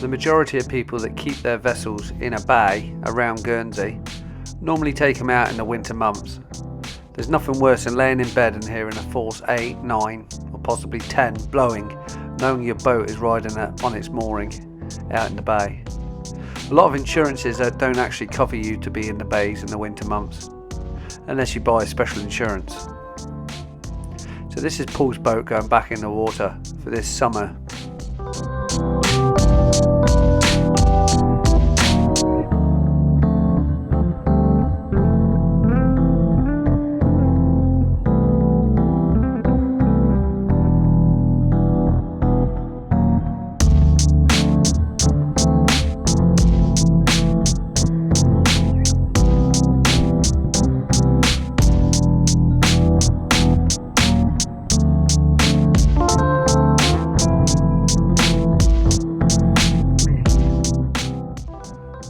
the majority of people that keep their vessels in a bay around Guernsey normally take them out in the winter months. There's nothing worse than laying in bed and hearing a force 8, 9 or possibly 10 blowing, knowing your boat is riding on its mooring out in the bay. A lot of insurances don't actually cover you to be in the bays in the winter months, unless you buy special insurance. So this is Paul's boat going back in the water for this summer.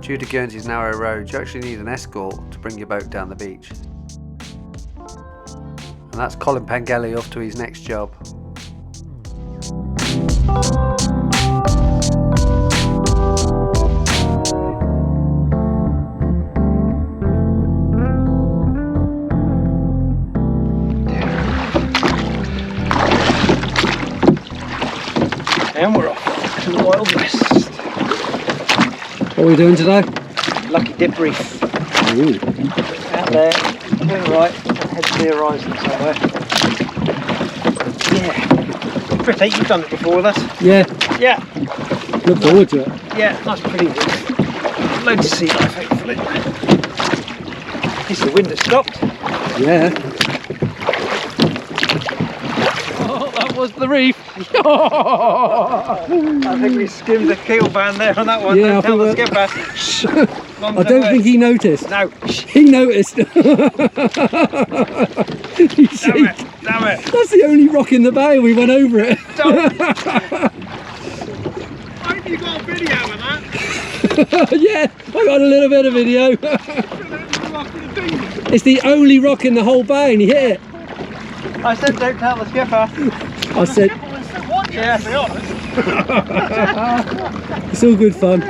Due to Guernsey's narrow roads, you actually need an escort to bring your boat down the beach. And that's Colin Pengelly off to his next job. And we're off to the Wild West. What are we doing today? Lucky Dip Reef. Ooh. Out there, turn right, head to the horizon somewhere. Yeah. Pretty, you've done it before with us. Yeah. Yeah. Look forward to it. Yeah, nice pretty reef. Loads of sea life, hopefully. At least the wind has stopped. Yeah. Oh, that was the reef. I think we skimmed the keel band there on that one. Yeah, Tell the I skipper. I don't think he noticed. No. He noticed. Damn it. That's the only rock in the bay. We went over it. Don't. I hope you got a video of that. Yeah, I got a little bit of video. It's the only rock in the whole bay and he hit it. I said don't tell the skipper. I said, Yeah, to be honest. it's all good fun.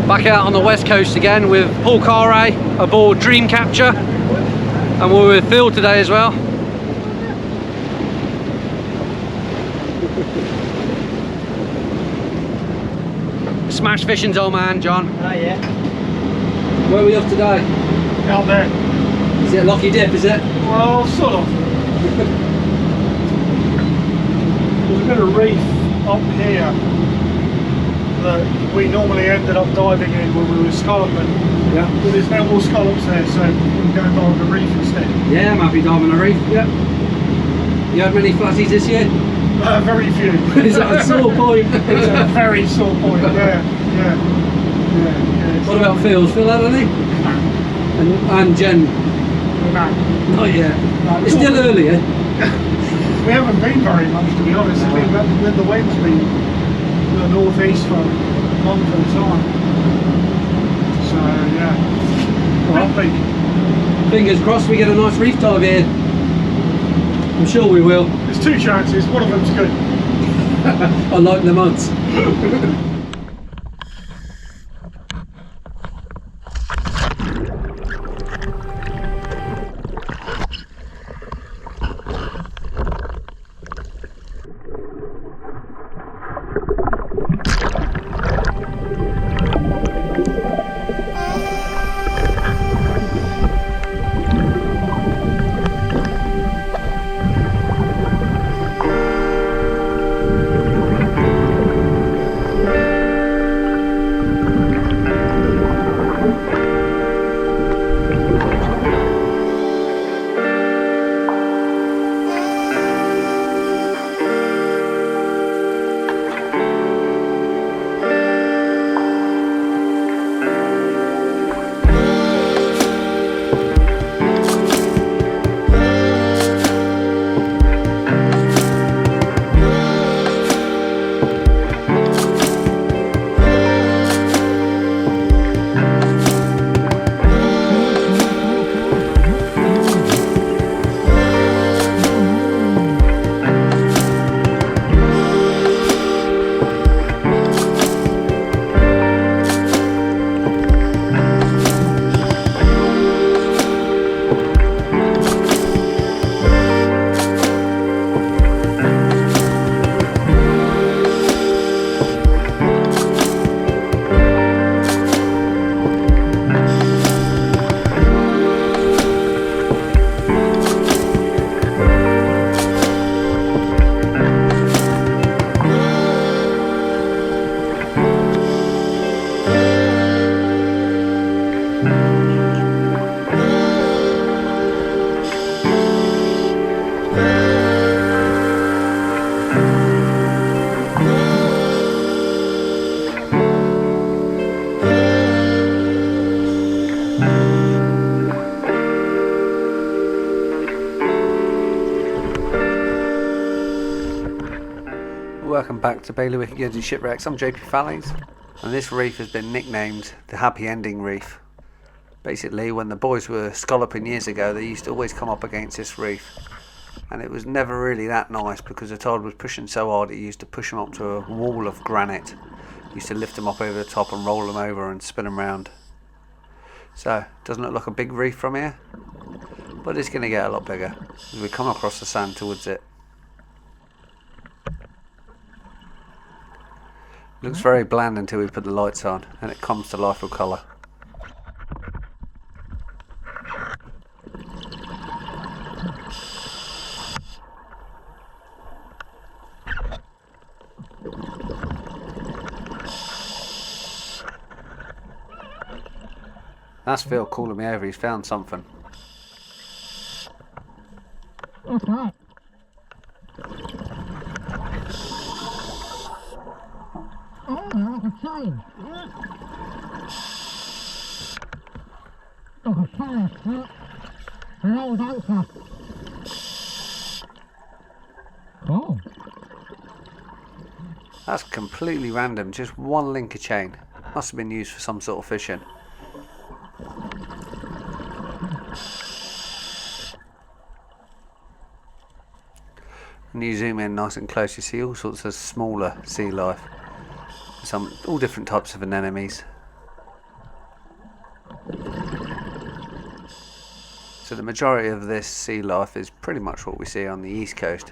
Back out on the west coast again with Paul Carre aboard Dream Capture, and we're with Phil today as well. Smash fishing's old man, John. Not yet. Where are we off today? Out there. Is it Lucky Dip, is it? Well, sort of. There's a bit of reef up here that we normally ended up diving in when we were scalloping. Yeah. But there's no more scallops there, so we'll go dive the reef instead. Yeah, I'm happy diving a reef. Yeah. You had many flatties this year? Very few. Is that a sore point? It's a very sore point, yeah. What about Phil's? Phil had any? And Jen? No. Not yet. No, It's still early, eh? We haven't been very much, to be honest. I mean, the wind's been to the northeast for a month at a time. So, yeah. Well, fingers crossed we get a nice reef dive here. I'm sure we will. There's two chances, one of them's good. I like the muds. Welcome back to Bailiwick Guernsey Shipwrecks. I'm JP Fallings, and this reef has been nicknamed the Happy Ending Reef. Basically, when the boys were scalloping years ago, they used to always come up against this reef, and it was never really that nice because the tide was pushing so hard it used to push them up to a wall of granite. It used to lift them up over the top and roll them over and spin them round. So, doesn't look like a big reef from here, but it's going to get a lot bigger as we come across the sand towards it. Looks very bland until we put the lights on and it comes to life with colour. That's Phil calling me over, he's found something. What's that? Oh, like a chain. Like a chain, look. An old anchor. Oh. That's completely random, just one link of chain. Must have been used for some sort of fishing. When you zoom in nice and close, you see all sorts of smaller sea life. All different types of anemones. So the majority of this sea life is pretty much what we see on the east coast,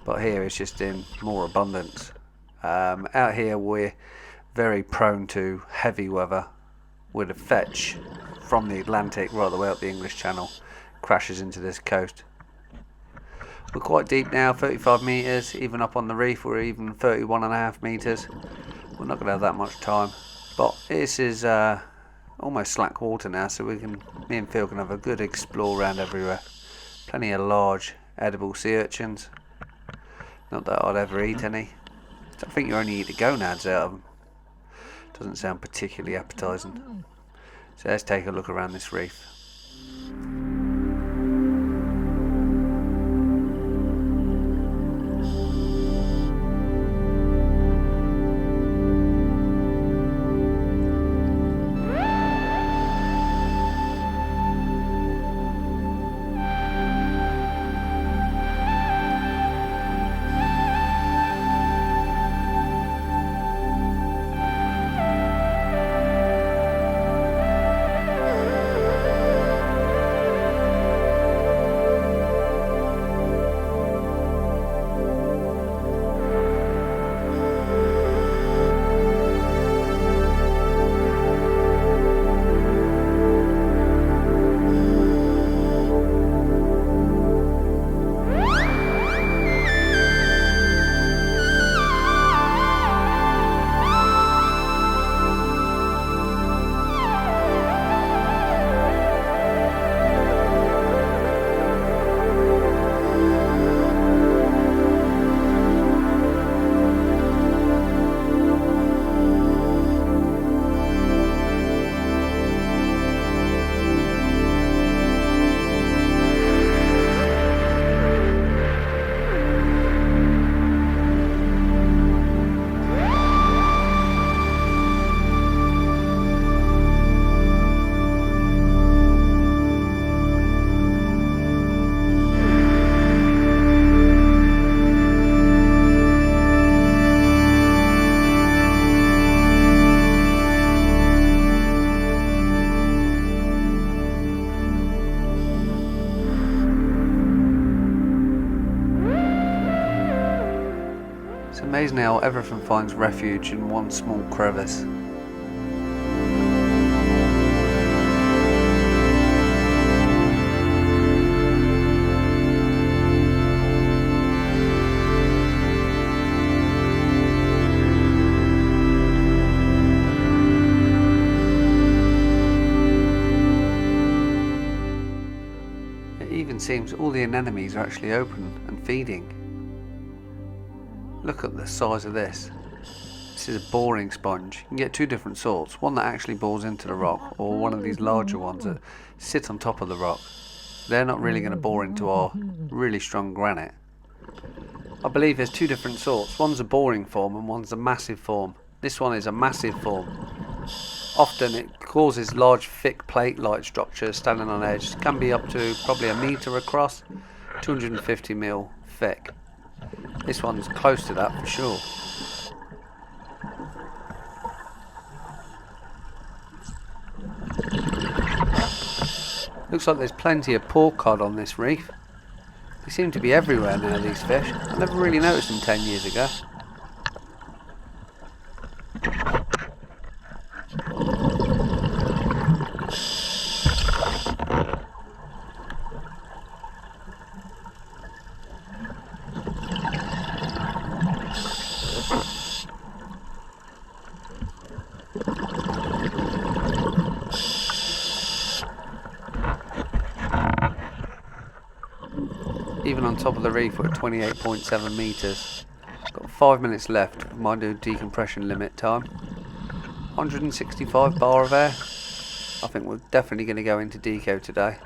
but here it's just in more abundance. Out here we're very prone to heavy weather, where the fetch from the Atlantic right the way up the English Channel crashes into this coast. We're quite deep now, 35 metres, even up on the reef we're even 31.5 metres. We're not going to have that much time, but this is almost slack water now, so me and Phil can have a good explore around everywhere. Plenty of large edible sea urchins. Not that I'd ever eat any. I think you only eat the gonads out of them. Doesn't sound particularly appetising. So let's take a look around this reef. It's amazing how everything finds refuge in one small crevice. It even seems all the anemones are actually open and feeding. Look at the size of this. This is a boring sponge. You can get two different sorts, one that actually bores into the rock, or one of these larger ones that sit on top of the rock. They're not really going to bore into our really strong granite, I believe there's two different sorts. One's a boring form and one's a massive form. This one is a massive form. Often it causes large thick plate-like structures standing on edge. It can be up to probably a metre across, 250mm thick. This one's close to that for sure. Looks like there's plenty of pork cod on this reef. They seem to be everywhere now, these fish. I never really noticed them 10 years ago. Even on top of the reef, we're at 28.7 metres. Got 5 minutes left of my new decompression limit time. 165 bar of air. I think we're definitely going to go into deco today.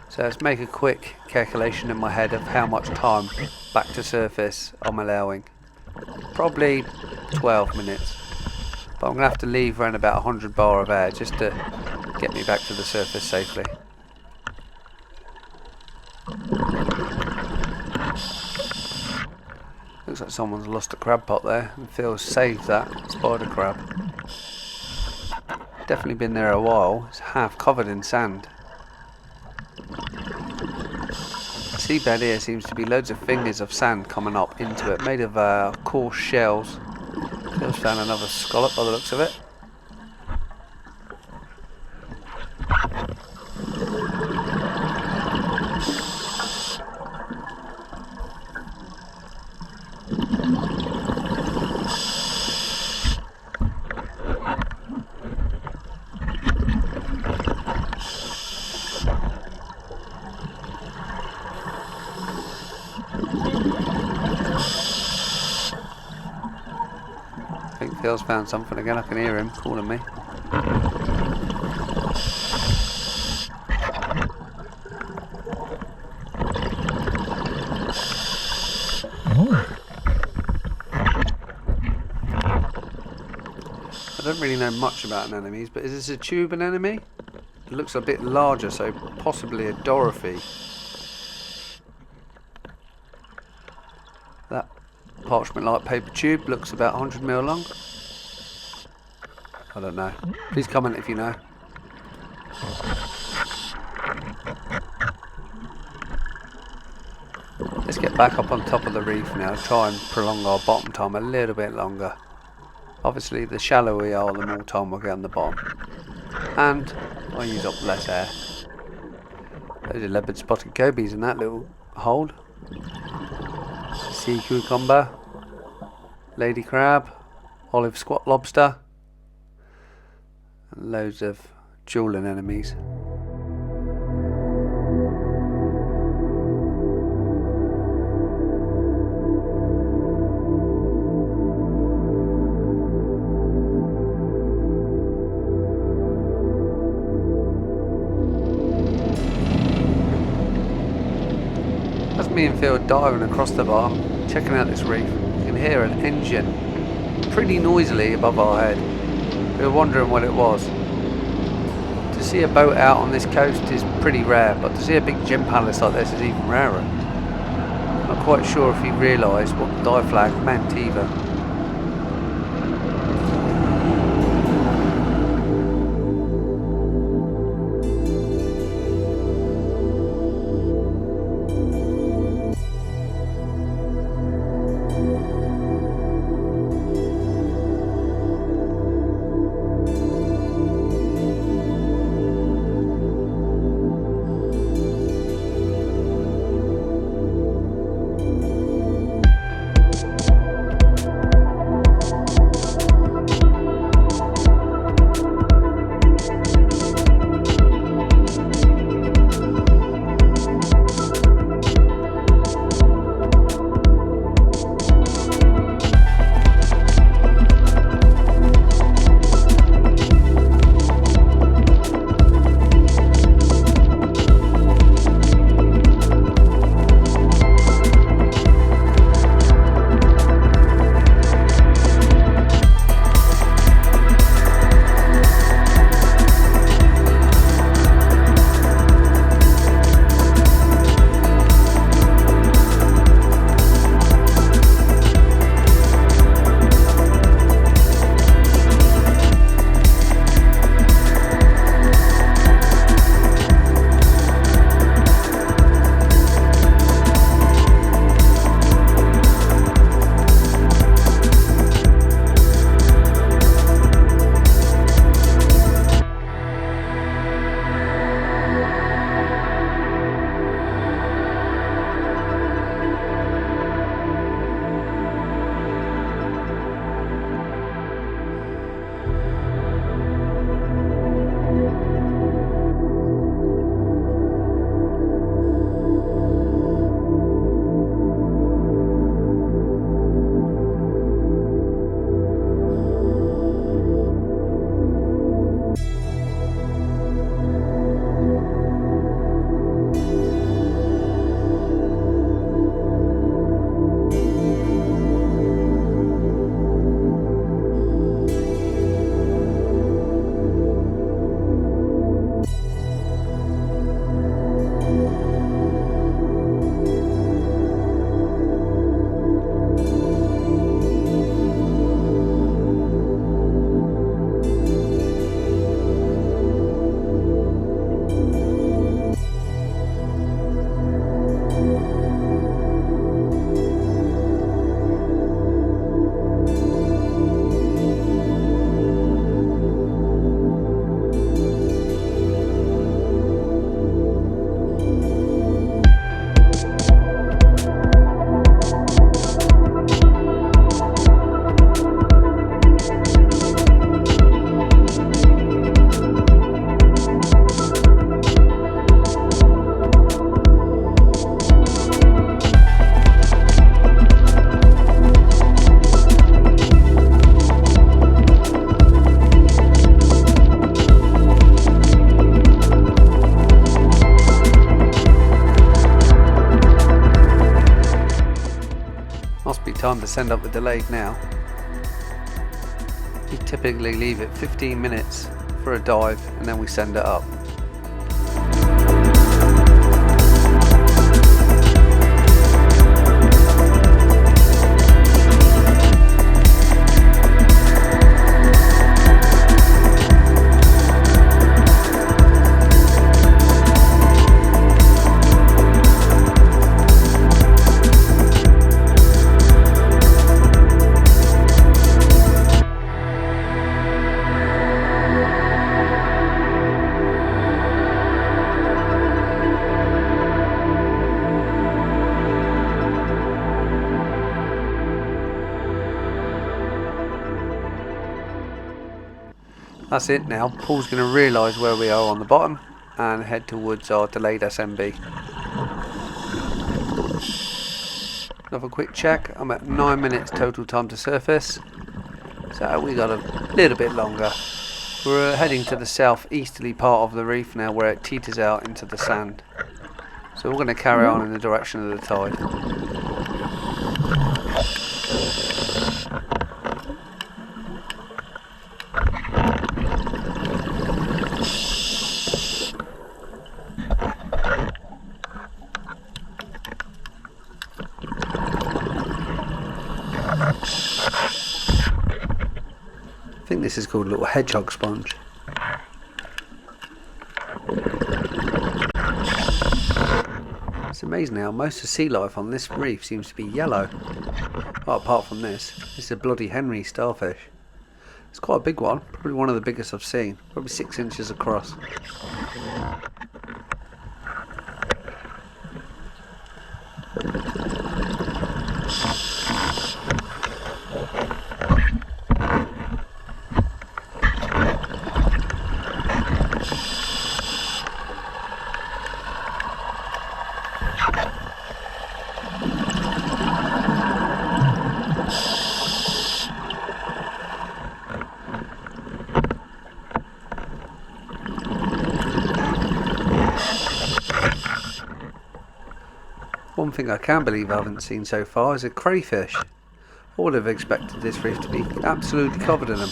So let's make a quick calculation in my head of how much time back to surface I'm allowing. Probably 12 minutes. But I'm going to have to leave around about 100 bar of air just to get me back to the surface safely. Looks like someone's lost a crab pot there, and Phil's saved that spider crab. Definitely been there a while. It's half covered in sand. The seabed here seems to be loads of fingers of sand coming up into it, made of coarse shells. Phil's found another scallop by the looks of it. I think Phil's found something again. I can hear him calling me. I don't really know much about anemones, but is this a tube anemone? It looks a bit larger, so possibly a Dorothy. That parchment-like paper tube looks about 100mm long. I don't know. Please comment if you know. Let's get back up on top of the reef now, try and prolong our bottom time a little bit longer. Obviously the shallower we are, the more time we'll get on the bottom. And I'll use up less air. Those are leopard spotted gobies in that little hold. Sea cucumber, lady crab, olive squat lobster, and loads of jewel anemones. As me and Phil diving across the bottom, checking out this reef, you can hear an engine pretty noisily above our head. We were wondering what it was. To see a boat out on this coast is pretty rare, but to see a big gym palace like this is even rarer. I'm not quite sure if he realised what the dive flag meant either. time to send up the delayed now. We typically leave it 15 minutes for a dive and then we send it up. That's it now. Paul's going to realise where we are on the bottom and head towards our delayed SMB. Another quick check. I'm at 9 minutes total time to surface. So we got a little bit longer. We're heading to the southeasterly part of the reef now where it teeters out into the sand. So we're going to carry on in the direction of the tide. I think this is called a little hedgehog sponge. It's amazing how most of the sea life on this reef seems to be yellow. Well, apart from this is a bloody Henry starfish. It's quite a big one, probably one of the biggest I've seen, probably 6 inches across. One thing I can believe I haven't seen so far is a crayfish. I would have expected this reef to be absolutely covered in them.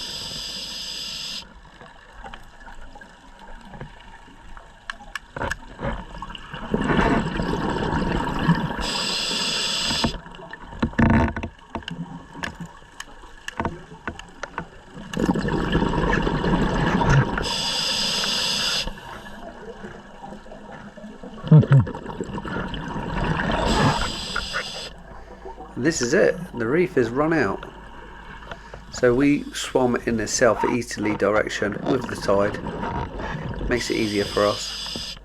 And this is it, the reef is run out. So we swam in the southeasterly direction with the tide. Makes it easier for us.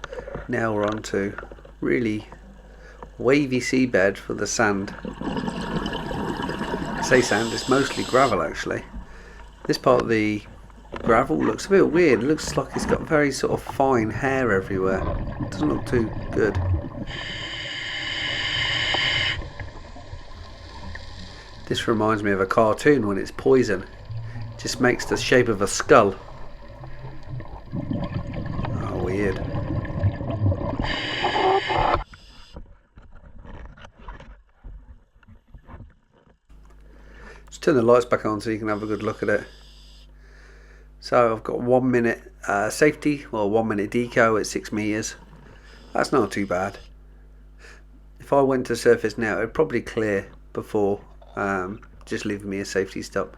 Now we're on to really wavy seabed for the sand. I say sand, it's mostly gravel actually. This part of the gravel looks a bit weird. It looks like it's got very sort of fine hair everywhere. It doesn't look too good. This reminds me of a cartoon when it's poison. It just makes the shape of a skull. Oh, weird. Just turn the lights back on so you can have a good look at it. So I've got 1 minute safety, well 1 minute deco at 6 meters. That's not too bad. If I went to surface now, it'd probably clear before just leaving me a safety stop.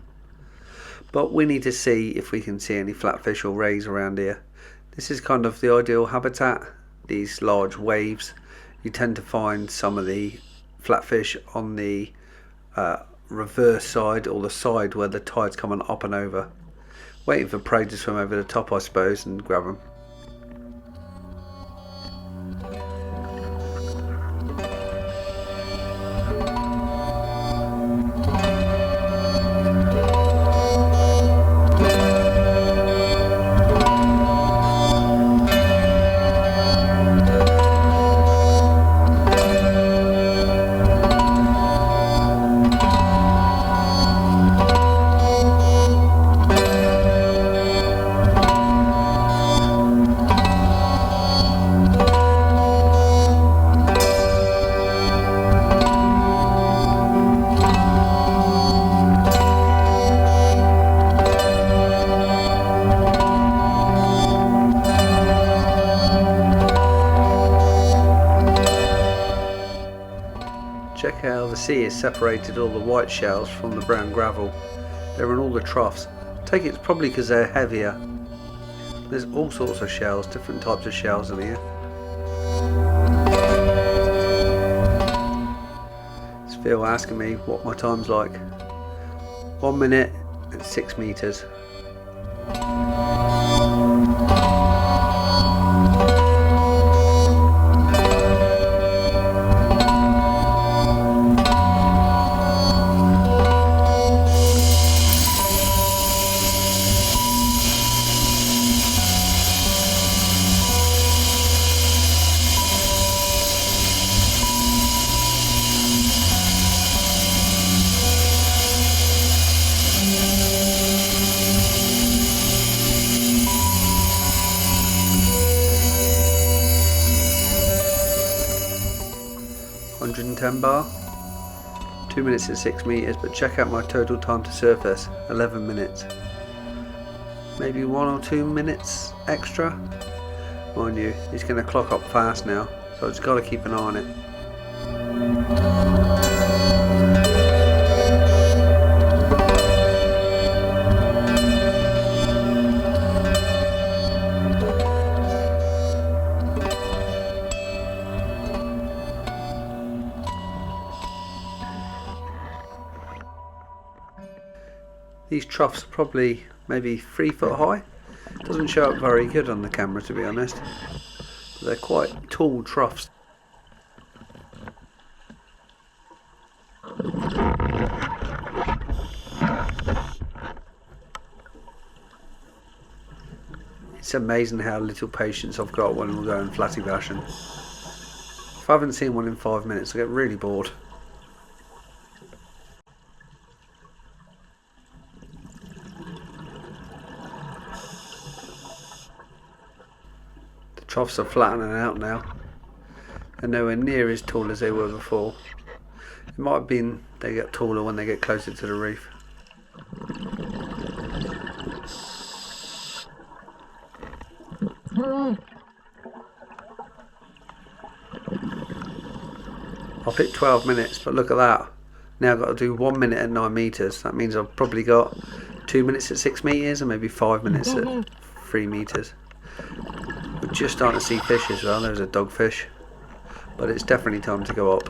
But we need to see if we can see any flatfish or rays around here. This is kind of the ideal habitat, these large waves. You tend to find some of the flatfish on the reverse side, or the side where the tide's coming up and over. Waiting for prey to swim over the top, I suppose, and grab them. Check how the sea has separated all the white shells from the brown gravel. They're in all the troughs. I take it it's probably because they're heavier. There's all sorts of shells, different types of shells in here. It's Phil asking me what my time's like. 1 minute and 6 meters. bar, 2 minutes and 6 meters, but check out my total time to surface, 11 minutes. Maybe 1 or 2 minutes extra. Mind you, it's going to clock up fast now, so I've just got to keep an eye on it. These troughs are probably maybe 3 foot high. Doesn't show up very good on the camera, to be honest. But they're quite tall troughs. It's amazing how little patience I've got when we're going flatty bashing. If I haven't seen one in 5 minutes, I get really bored. Troughs are flattening out now. They're nowhere near as tall as they were before. It might have been they get taller when they get closer to the reef. I'll pick 12 minutes, but look at that. Now I've got to do 1 minute at 9 meters. That means I've probably got 2 minutes at 6 meters and maybe 5 minutes at 3 meters. We're just starting to see fish as well. There's a dogfish, but it's definitely time to go up.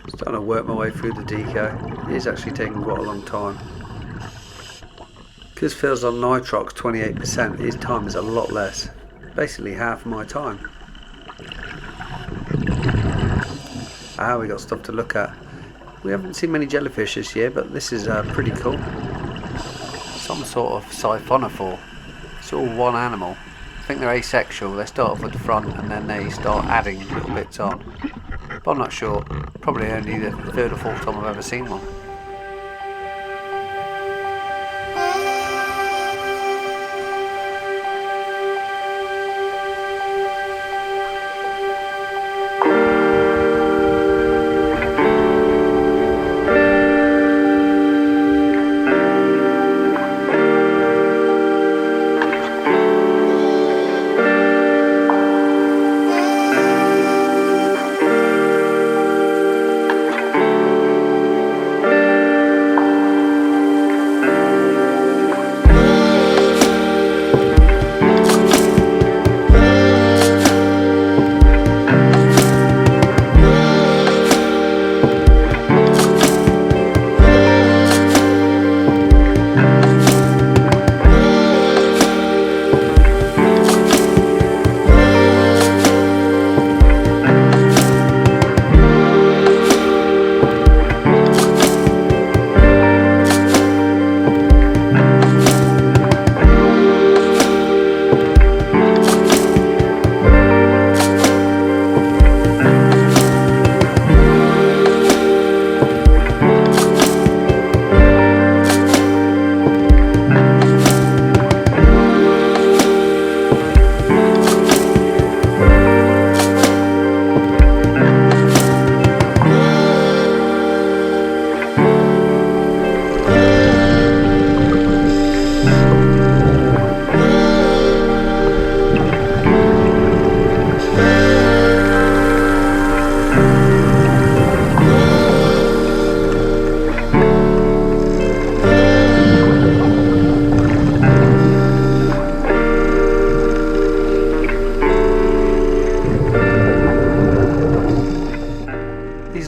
Starting to work my way through the deco. It is actually taking quite a long time. Because Phil's on nitrox 28%, his time is a lot less. Basically half my time. We got stuff to look at. We haven't seen many jellyfish this year, but this is pretty cool. Some sort of siphonophore. It's all one animal. I think they're asexual. They start off with the front and then they start adding little bits on. But I'm not sure. Probably only the 3rd or 4th time I've ever seen one.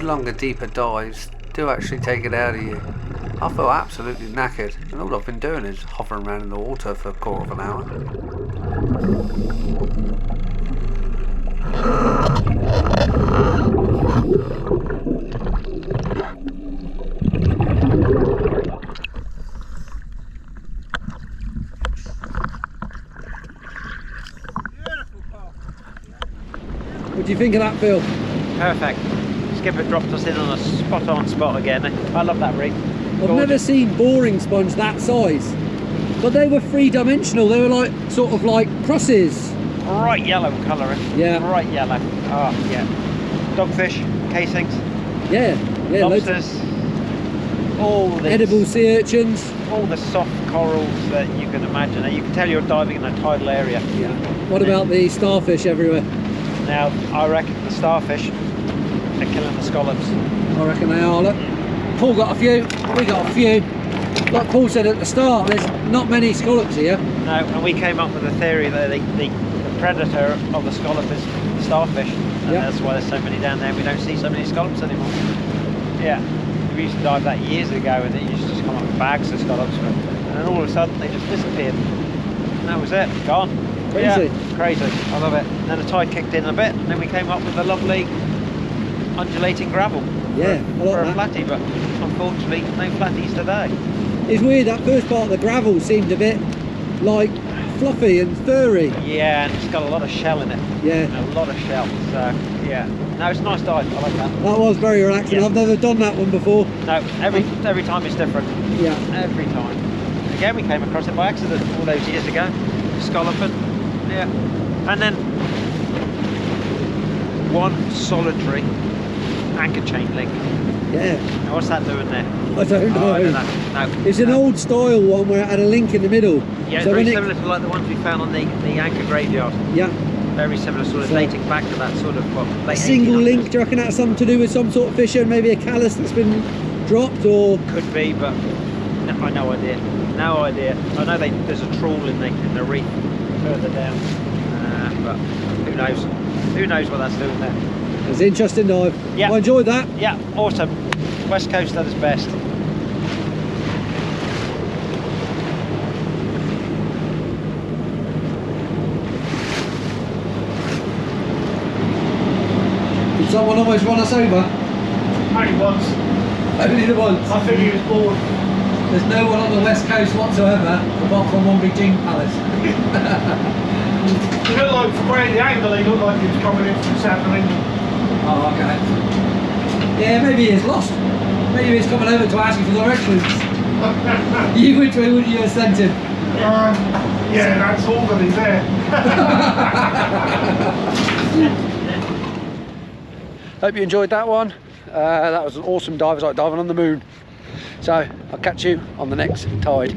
longer, deeper dives do actually take it out of you. I feel absolutely knackered, and all I've been doing is hovering around in the water for a quarter of an hour. What do you think of that, Phil? Perfect. Skipper dropped us in on a spot-on spot again. I love that reef. I've never seen boring sponge that size, but they were three-dimensional. They were like sort of like crosses. Bright yellow colouring. Yeah. Bright yellow. Oh, yeah. Dogfish, casings, Yeah, yeah. lobsters, all the Edible sea urchins. all the soft corals that you can imagine. You can tell you're diving in a tidal area. Yeah. What about the starfish everywhere? Now, I reckon the starfish are killing the scallops. I reckon they are. Look, Paul got a few. We got a few. Like Paul said at the start, there's not many scallops here. No, and we came up with a theory that the predator of the scallop is the starfish, and Yep. that's why there's so many down there. We don't see so many scallops anymore. Yeah, we used to dive that years ago, and it used to just come up with bags of scallops, and then all of a sudden they just disappeared. And that was it, gone. Crazy. Yeah, crazy. I love it. And then the tide kicked in a bit, and then we came up with a lovely undulating gravel. Yeah, I for a like that. flatty, but unfortunately no flatties today. It's weird, that first part of the gravel seemed a bit like fluffy and furry. Yeah, and it's got a lot of shell in it. Yeah, A lot of shell. So yeah, no, it's a nice dive. I like that. that was very relaxing. Yeah. I've never done that one before. No, every time it's different. Yeah, Every time. Again, we came across it by accident all those years ago. Scalloping. Yeah, and then one solitary anchor chain link. yeah. Now, what's that doing there? I don't know. Oh, I don't know. No. It's an No. old style one where it had a link in the middle. Yeah, it's so very when similar to like the ones we found on the anchor graveyard. Yeah, Very similar, sort of So- dating back to that sort of what, a late single 1800s. link. Do you reckon that's something to do with some sort of fisher, maybe a callus that's been dropped, or Could be, but no, no idea. No idea. I know there's a trawl in the reef further down, but who knows? Who knows what that's doing there? it's an interesting dive. Yeah. I enjoyed that. Yeah, awesome. West Coast at its best. Did someone almost run us over? Only once. Only the once. I think he was bored. There's no one on the west coast whatsoever, apart from one big gin palace. He looked like, from where the angle, he looked like he was coming in from south of England. Oh, okay. Yeah, maybe he's lost. Maybe he's coming over to ask you for directions. You which way would you have sent him? Yeah, that's all that he's there. Hope you enjoyed that one. That was an awesome dive. It was like diving on the moon. So I'll catch you on the next tide.